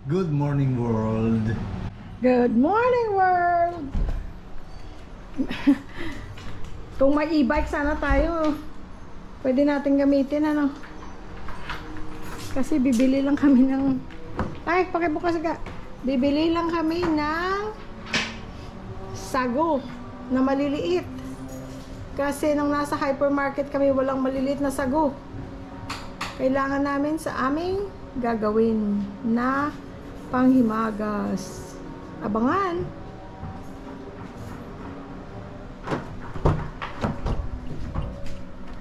Good morning, world. Good morning, world. Kung may e-bike sana tayo, pwede natin gamitin, ano? Kasi bibili lang kami ng... Ay, pakibukas ka. Bibili lang kami ng sago na maliliit. Kasi nung nasa hypermarket kami, walang maliliit na sago. Kailangan namin sa aming gagawin na panghimagas. Abangan.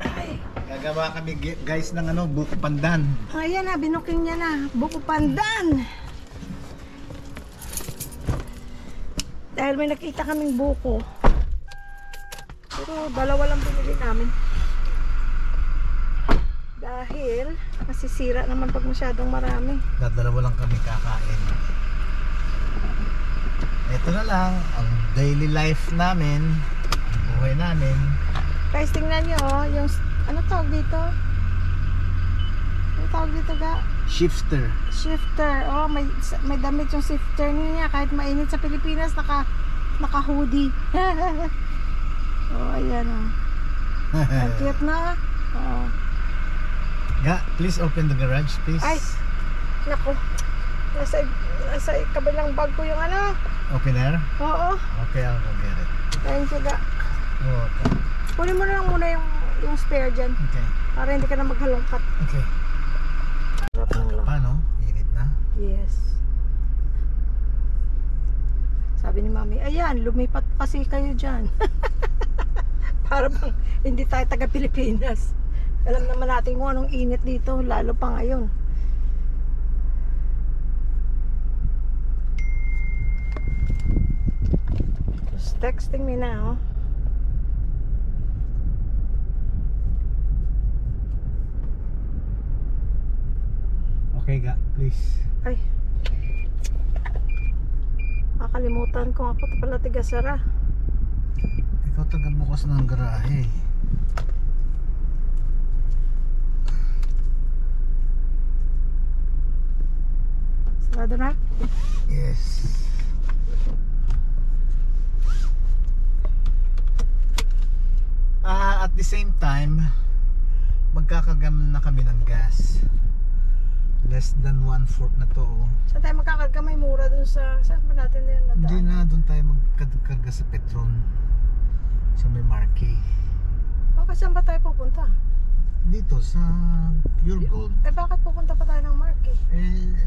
Ay. Gagawa kami guys ng buko pandan. Ayan na, binuking niya na. Buko pandan. Dahil may nakita kaming buko. Pero dalawa lang binili namin. Dahil masisira naman pag masyadong marami. Dalawa lang kami kakain. Ito na lang ang daily life namin, ang buhay namin. Guys, tingnan nyo, yung ano tawag dito? Ano tawag dito ga? Shifter. Shifter. Oh, may damit yung shifter niya. Kahit mainit sa Pilipinas, naka-hoodie. Oh, ayan oh. Ang cute na. Oh. Ga, please open the garage, please. Ay, naku. Nasa kabilang bag ko yung ano. Opener? Oo. Okay, I'll go get it. Thank you, ga. Okay. Kunin mo na lang muna yung spare dyan. Okay. Para hindi ka na maghalongkat. Okay. Paano? Init na? Yes. Sabi ni Mami, ayan, lumipat kasi kayo dyan. Para bang hindi tayo taga Pilipinas. Alam naman natin kung anong init dito, lalo pa ngayon. Just texting me now. Okay, Ga, please. Ay. Makalimutan ko ako, pala tigasara. Ikaw taga-bukas ng garahe. Sarado na? Yes. At the same time, magkakagam na kami ng gas. Less than 1/4 na to. Saan tayo magkakarga? May mura dun sa... Saan ba natin yun nadaan? Hindi na, doon tayo magkarga sa Petron. Sa may Marquee. Bakit saan ba tayo pupunta? Dito sa Pure Gold. Eh bakit pupunta pa tayo ng Marquee?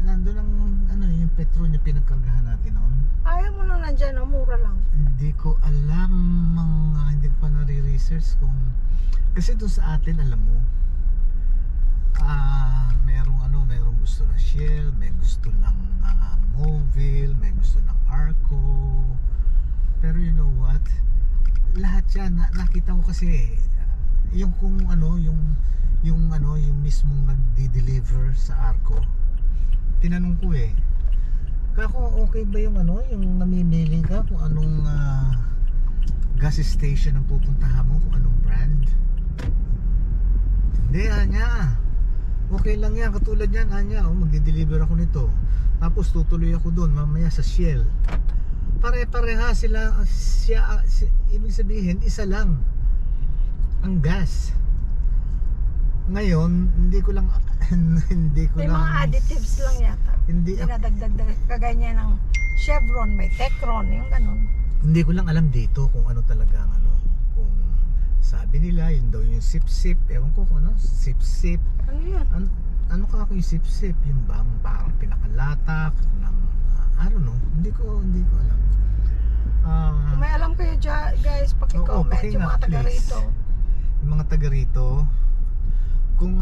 Nandun ang yung Petron yung pinagkargahan natin noon. Ayaw mo nang nandyan, no? Mura lang. Hindi ko alam, hindi ko pa nare-research kung... Kasi doon sa atin, alam mo, merong gusto ng Shell, may gusto ng Mobil, may gusto ng Arco. Pero you know what? Lahat yan, nakita ko kasi, yung kung yung mismong nagdi-deliver sa Arco. Tinanong ko kaya kung okay ba yung yung namimili ka kung anong gas station ang pupuntahan mo, kung anong brand. Hindi, Anya. Okay lang yan, katulad yan, Anya. Magdi-deliver ako nito. Tapos tutuloy ako doon mamaya sa Shell. Pare-pareha sila, ibig sabihin, isa lang ang gas. Ngayon, hindi ko lang May mga additives lang yata. Hindi dinadagdag kagaya ng Chevron, may Techron, yung ganun. Hindi ko lang alam dito kung ano talaga kung sabi nila yun daw yung sip-sip, ewan ko kung sip-sip. Ano yun? Ano ka yung sip-sip, yung bang parang pinakalatak ng I don't know, hindi ko alam. Kung may alam kayo guys, paki-comment yung mga taga rito. Yung mga taga rito, kung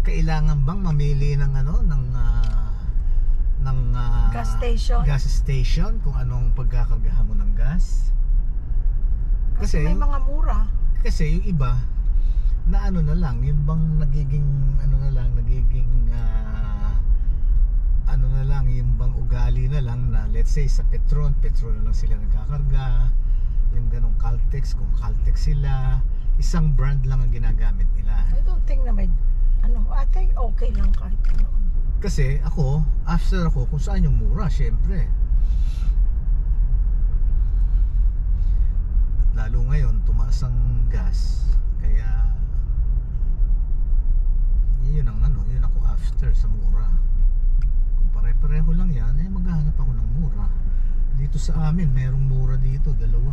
kailangan bang mamili ng gas station kung anong pagkakargahan mo ng gas. Kasi may mga mura. Kasi yung iba na na lang, yung bang nagiging yung bang ugali na lang na let's say sa Petron na lang sila nagkakarga, yung ganong Caltex, kung Caltex sila, isang brand lang ang ginagamit nila. I don't think na may I think okay lang kahit ano. Kasi ako, after ako, kung saan yung mura, syempre. At lalo ngayon, tumaas ang gas. Kaya, yun ang ano, yun ako after sa mura. Kung pare-pareho lang yan, eh maghahanap ako ng mura. Dito sa amin, merong mura dito, dalawa.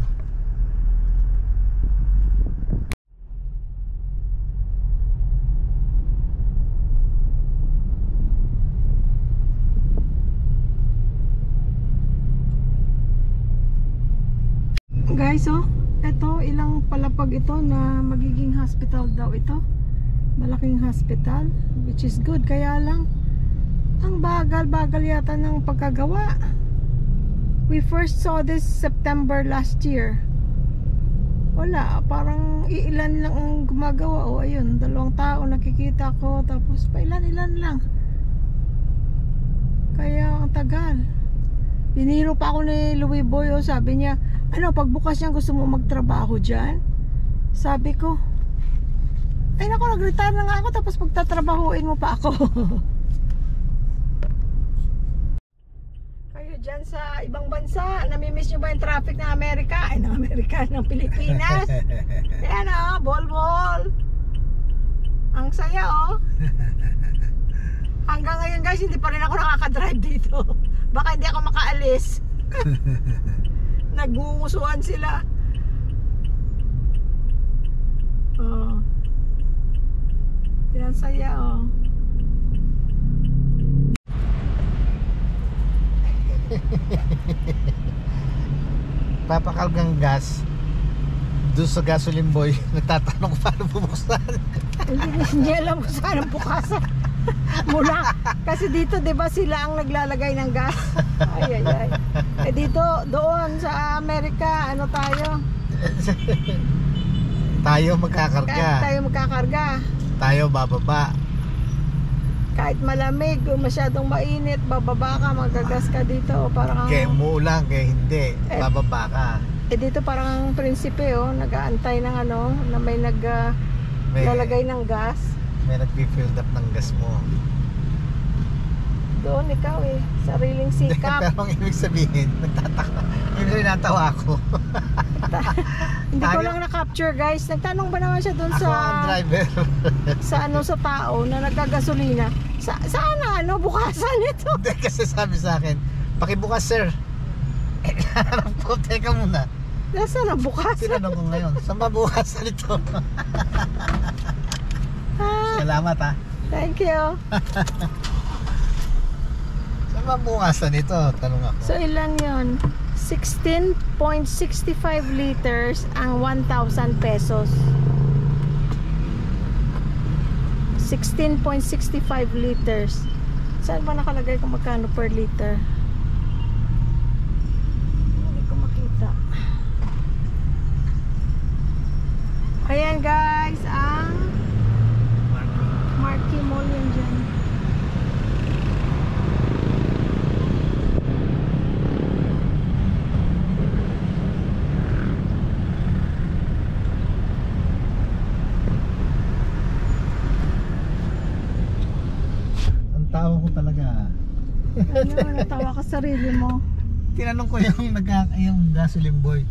Guys, oh, eto ilang palapag ito na magiging hospital daw ito. Malaking hospital, which is good. Kaya lang, ang bagal-bagal yata ng pagkagawa. We first saw this September last year. Wala, parang ilan lang ang gumagawa. O ayun, 2 tao nakikita ko. Tapos pa ilan-ilan lang. Kaya ang tagal. Biniro pa ako ni Louie Boy, oh, sabi niya, ano, pagbukas niya gusto mo magtrabaho dyan? Sabi ko, ay naku, nag-retire na nga ako, tapos pagtatrabahuin mo pa ako. Kayo dyan sa ibang bansa, namimiss nyo ba yung traffic ng Amerika? Ay, ng Amerika, ng Pilipinas. Ayan, oh, bol-bol. Ang saya, oh. Hanggang ngayon, guys, hindi pa rin ako nakaka-drive dito. Baka hindi ako makaalis. Nagungusuhan sila. Oh. Yan saya, oh. Papakalgang gas doon sa gasoline boy. Nagtatanong paano bubuksan. Hindi alam kung saan ang bukasan. Mula. Kasi dito, di ba, sila ang naglalagay ng gas. Ay, ay, ay. Eh dito, doon sa Amerika, ano tayo? Tayo magkakarga. Kahit tayo magkakarga. Tayo bababa. Kahit malamig o masyadong mainit, bababa ka, magagas ka dito. Parang, Kaya umuulan, kaya hindi. Bababa ka. eh dito parang ang prinsipe, oh, nag-aantay ng ano, na may naglalagay ng gas. May nag-fill up ng gas mo. Doon ikaw eh, sariling sikap. Pero ang ibig sabihin, nagtataka. Hindi natawa ako. Hindi ko lang na-capture, guys. Nagtanong ba naman siya doon Ako ang driver. sa ano, sa tao na nagkagasolina? Saan na ano, bukasan ito? Hindi, kasi sabi sa akin, pakibukas sir. Alam ko, teka muna. Nasaan ang bukasan? Tinanong ko ngayon, saan ba bukasan ito? Salamat ha. Thank you. Saan ba bukasan ito? Tanong ako. So ilan yon? 16.65 liters ang 1,000 pesos. 16.65 liters. Saan ba nakalagay kung magkano per liter? Hindi ko makita. Ayan guys, ang Marquee Mall yan dyan. Tawa ko talaga. Ano, natawa ka sarili mo. Tinanong ko yung gasoline boy.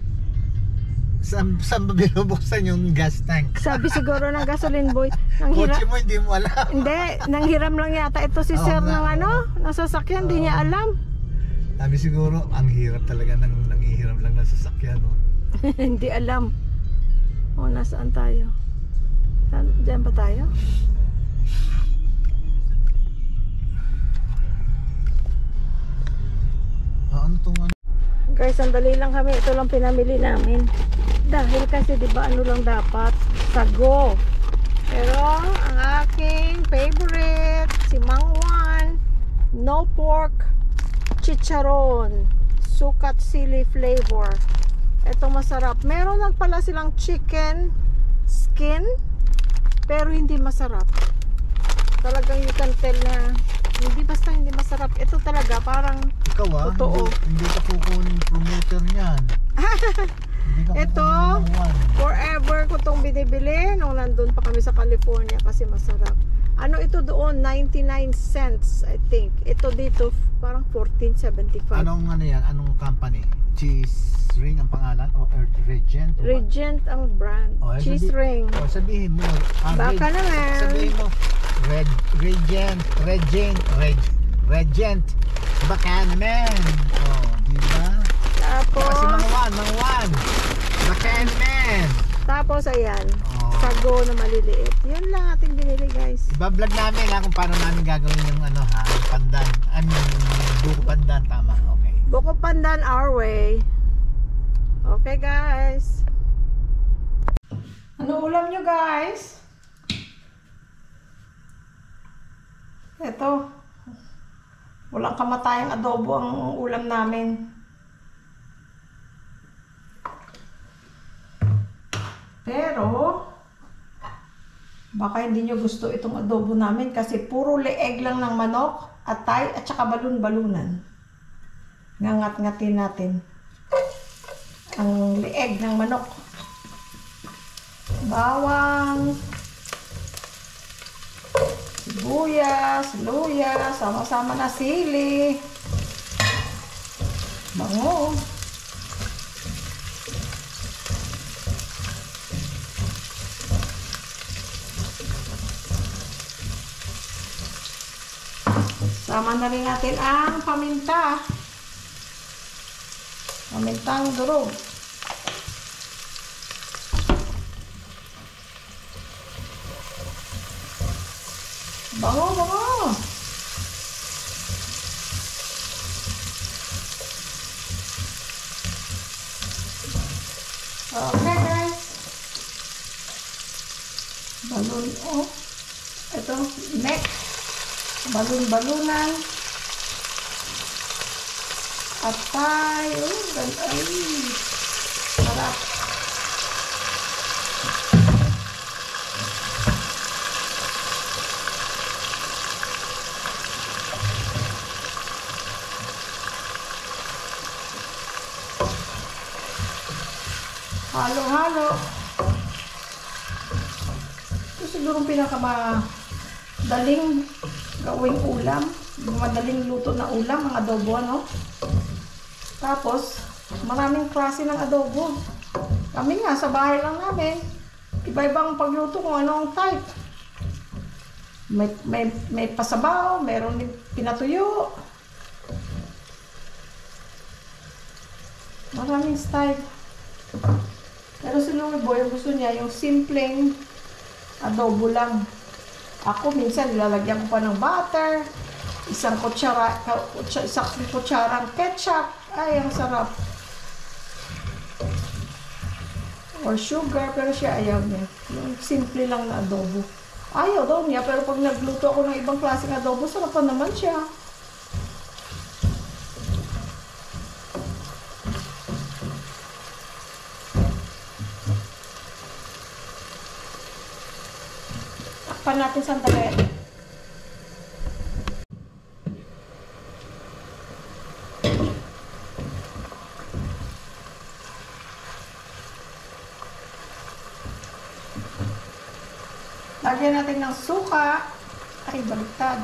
Saan ba binubuksan yung gas tank? Sabi siguro ng gasoline boy, nang Kotse mo hindi mo alam. hindi, nanghiram lang yata ito si sir ng ano, ng sasakyan, hindi niya alam. Sabi siguro, ang hirap talaga nanghihiram lang ng sasakyan. No? Hindi alam. O, nasaan tayo? Diyan ba tayo? Ano tong ano? Guys, sandali lang kami. Ito lang pinamili namin. Dahil kasi, di ba, ano lang dapat? Sago. Pero, ang aking favorite, si Mang Juan, no pork, chicharon, sukat sili flavor. Ito masarap. Meron lang pala silang chicken skin, pero hindi masarap. Talagang you can tell na hindi basta hindi masarap. Ito talaga parang ikaw totoo. Hindi ka kukunin promoter niyan. Ito, forever ko itong binibili nung nandun pa kami sa California kasi masarap. Ano ito doon? 99 cents, I think. Ito dito, parang 14.75. Anong ano yan? Anong company? Cheese Ring ang pangalan? O Regent? Regent ang brand. O, Cheese ring. O, sabihin mo. Baka naman. Sabihin mo. Regent. Baka naman. O, diba? Tapos, Kasi mga one. Baka naman. tapos ayan. Oh. Sago na maliliit. Yun lang ating binili, guys. Iba-vlog namin ha kung paano namin gagawin yung ano ha, yung pandan. Yung buko pandan, tama. Okay. Buko pandan our way. Okay, guys. Ano ulam nyo, guys? Ito. Walang kamatayang adobo ang ulam namin. Pero, baka hindi nyo gusto itong adobo namin kasi puro leeg lang ng manok, atay, at saka balun-balunan. Ngangat-ngatin natin ang leeg ng manok. Bawang, sibuyas, luya, sama-sama na sili, bango. Sama na rin natin ang paminta. Pamintang durog. Bango. Okay, guys. Balon, ito, next. Balun-balunan. Atay. Sarap. Halo-halo. Ito siguro pinakamadaling gawing ulam, madaling luto na ulam, ang adobo, ano? Tapos, maraming klase ng adobo. Kami nga, sa bahay lang namin, iba-ibang pagluto kung ano ang type. May pasabaw, meron din pinatuyo. Maraming style. Pero si Louie Boy, gusto niya yung simpleng adobo lang. Ako minsan nilalagyan ko pa ng butter, isang kutsarang ketchup. Ay, ang sarap. Or sugar, pero siya ayaw niya. Yung simple lang na adobo. Ayaw daw niya, pero pag nagluto ako ng ibang klaseng adobo, sarap pa naman siya. Takpan natin sandali. Lagyan natin ng suka. Ay, baliktad.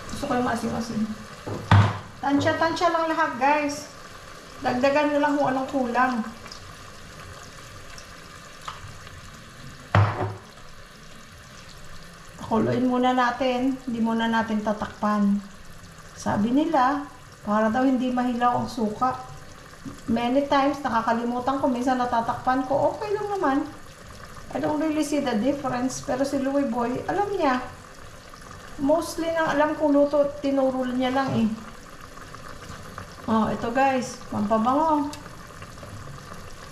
Gusto ko yung maasim-asim. Tansya-tansya lang lahat, guys. Dagdagan nyo lang kung anong kulang. Kuluin muna natin. Hindi muna natin tatakpan. Sabi nila, para daw hindi mahilaw ang suka. Many times, nakakalimutan ko, minsan natatakpan ko, okay lang naman. I don't really see the difference. Pero si Louie Boy, alam niya. Mostly nang alam kong luto, tinuro niya lang eh. Oh, ito guys, pampabango.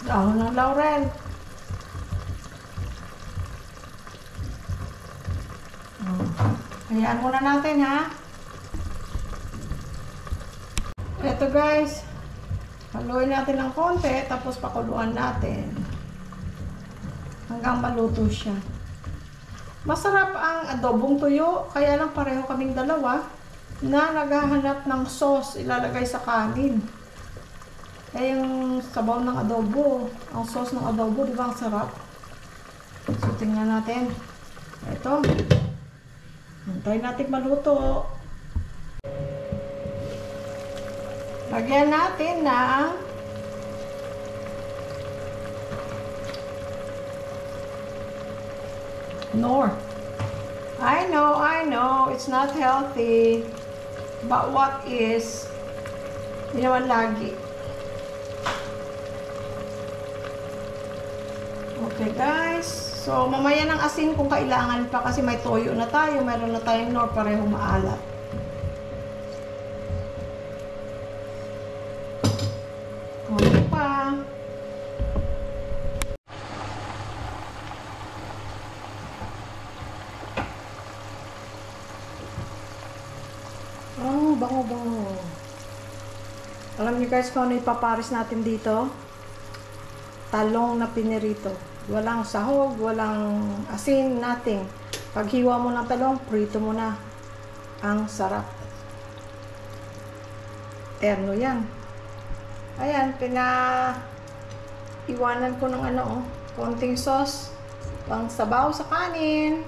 Dahon ng laurel. Oh, hayaan muna natin ha. Ito guys. Haluin natin ng konti, tapos pakuluan natin. Hanggang maluto siya. Masarap ang adobong tuyo, kaya lang pareho kaming dalawa na naghahanap ng sauce ilalagay sa kanin. Eh yung sabaw ng adobo, ang sauce ng adobo, di ba ang sarap? So, tingnan natin. Ito. Hintayin natin maluto. Lagyan natin ng Knorr. I know, it's not healthy. But what is? Hindi naman lagi. Okay guys, so mamaya ng asin kung kailangan pa kasi may toyo na tayo, meron na tayong Knorr, pareho maalat. Okay pa. Oh, bango-bango. Alam niyo guys kung ano ipaparis natin dito? Talong na pinirito. Walang sahog, walang asin, nothing. Paghiwa mo ng talong, prito mo na. Ang sarap. Terno yan. Ayan, iwanan ko ng konting sauce. Pang sabaw sa kanin.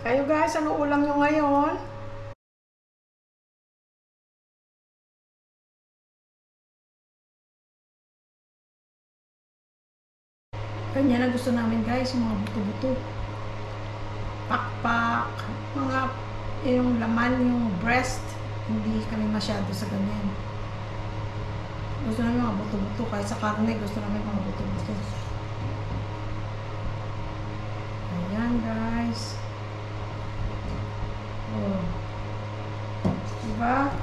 Kayo guys, ano ulam nyo ngayon? Ganyan ang gusto namin guys, yung mga buto-buto. Pakpak, yung laman, yung breast, hindi kami masyado sa ganyan. Gusto namin mga buto-buto, kahit sa karne, gusto namin mga buto-buto. Ayan guys. Oh. Diba?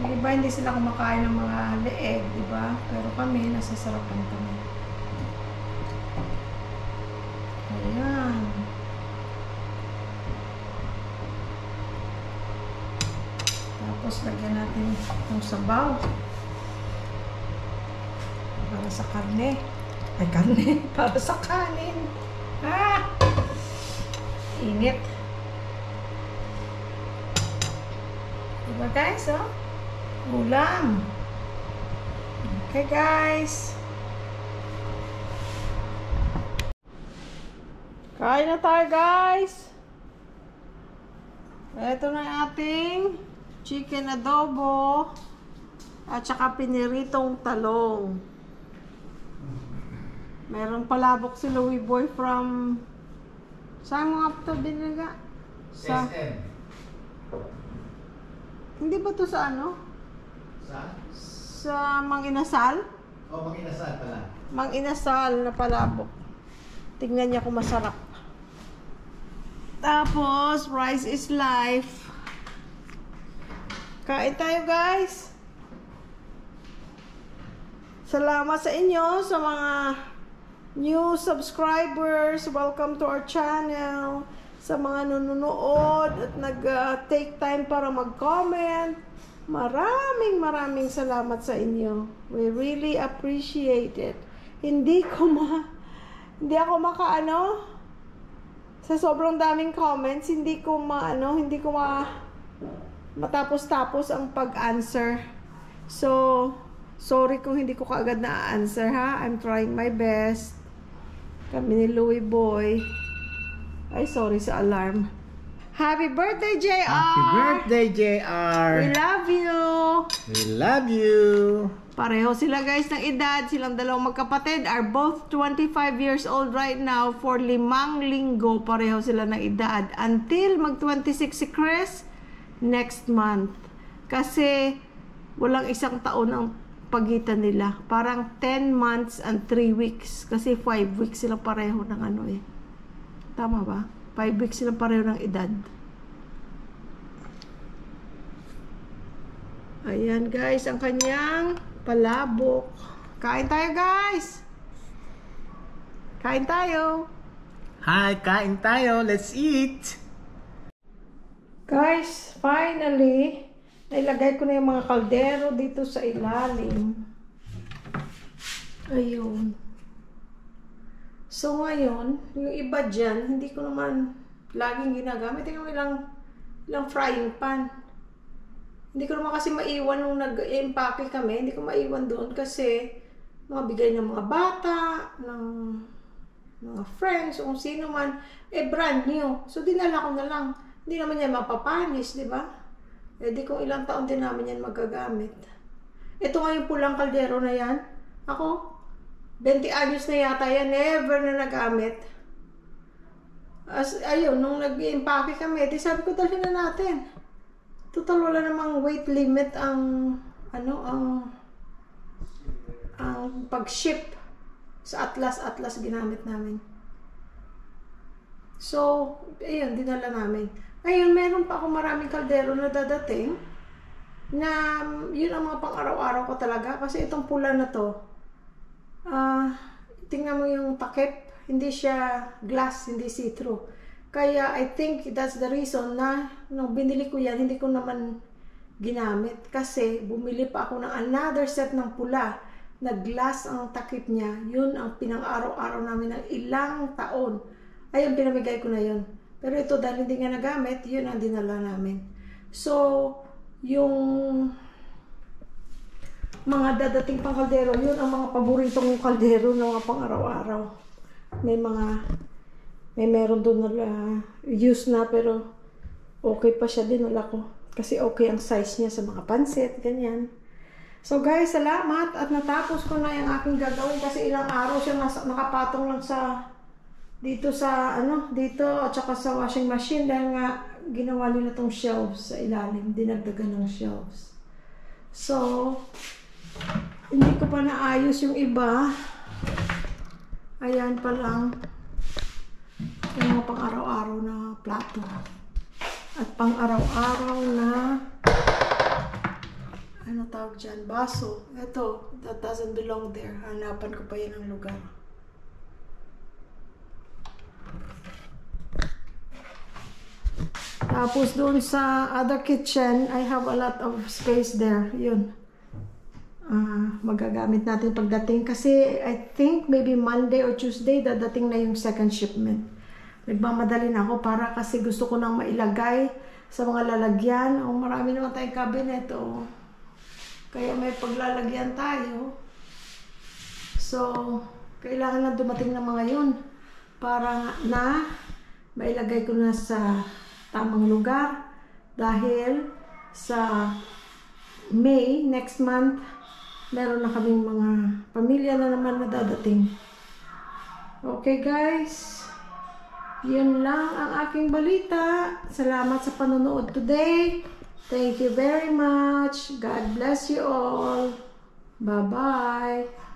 Yung iba hindi sila kumakain ng mga leeg, diba? Pero kami, nasasarapan kami. Ayan. Tapos lagyan natin yung sabaw. Para sa karne. Ay, karne. Para sa kanin. Ah! Init. Diba guys, oh? Ulam. Okay guys. Kain na tayo guys. Ito na yung ating chicken adobo at saka piniritong talong. Merong palabok si Louie Boy from saan mo nga ito binaga? Sa SM. Hindi ba to sa ano? Sa Mang Inasal? Oh, Mang Inasal pala. Mang Inasal na palabok. Tingnan niya kung masarap. Tapos, rice is life. Kain tayo guys. Salamat sa inyo, sa mga new subscribers. Welcome to our channel. Sa mga nanonood at nag-take time para mag-comment. Maraming salamat sa inyo. We really appreciate it. Hindi ako sa sobrang daming comments, hindi ko matapos-tapos ang pag-answer. So, sorry kung hindi ko kaagad na-answer ha. I'm trying my best. Kami ni Louie Boy. Ay, sorry sa alarm. Happy birthday, JR! Happy birthday, JR! We love you! We love you! Pareho sila guys ng edad. Silang dalawang magkapatid are both 25 years old right now. For 5 linggo, pareho sila ng edad. Until mag-26 si Chris, next month. Kasi walang isang taon ang pagitan nila. Parang 10 months and 3 weeks. Kasi 5 weeks sila pareho ng Tama ba? 5 weeks sila pareho ng edad. Ayan guys, ang kanyang palabok. Kain tayo guys! Kain tayo! Hi, kain tayo! Let's eat! Guys, finally, nailagay ko na yung mga kaldero dito sa ilalim. Ayun. So ngayon, yung iba dyan, hindi ko naman laging ginagamit. Tingnan mo ilang frying pan. Hindi ko naman kasi maiwan nung nag-empake kami. Hindi ko maiwan doon kasi mga bigay ng mga bata, ng mga friends, o kung sino man, brand new. So, dinala ko na lang. Hindi naman yan mapapanis, di ba? Di kung ilang taon din namin yan magagamit. Ito nga yung pulang kaldero na yan. Ako, 20 anyos na yata yan, never na nagamit. Ayun, nung nag-impake kami, di sabi ko, dalhin na natin. Total, wala namang weight limit ang pag-ship sa Atlas ginamit namin. So, ayun, dinala namin. Ayun, meron pa ako maraming kaldero na dadating na yun ang mga pang-araw-araw ko talaga. Kasi itong pula na to, tingnan mo yung takip, hindi siya glass, hindi see-through. Kaya I think that's the reason na nung binili ko yan, hindi ko naman ginamit. Kasi bumili pa ako ng another set ng pula na glass ang takip niya. Yun ang pinang-araw-araw namin ng ilang taon. Ayun, pinamigay ko na yun. Pero ito, dahil hindi nga nagamit, yun ang dinala namin. So, yung mga dadating pang kaldero, yun ang mga paboritong kaldero ng mga pang-araw-araw. May meron doon na use na, pero okay pa siya, dinala ko. Kasi okay ang size niya sa mga pansit, ganyan. So guys, salamat at natapos ko na yung aking gagawin kasi ilang araw siya nakapatong lang sa dito at saka sa washing machine dahil nga ginawa nila tong shelves sa ilalim, dinagdagan ng shelves. So, hindi ko pa naayos yung iba. Ayan pa lang yung mga pang-araw-araw na plato at pang-araw-araw na ano tawag dyan, baso. Ito, that doesn't belong there. Hanapan ko pa yan ng lugar. Tapos doon sa other kitchen, I have a lot of space there. Yun. Magagamit natin pagdating. Kasi I think maybe Monday or Tuesday, dadating na yung second shipment. Nagmamadali na ako para kasi gusto ko nang mailagay sa mga lalagyan. O marami naman tayong cabinet. O. Kaya may paglalagyan tayo. So, kailangan na dumating ng mga yun para na mailagay ko na sa tamang lugar dahil sa May, next month, meron na kaming mga pamilya na naman na dadating. Okay guys, yun lang ang aking balita. Salamat sa panonood today. Thank you very much. God bless you all. Bye-bye.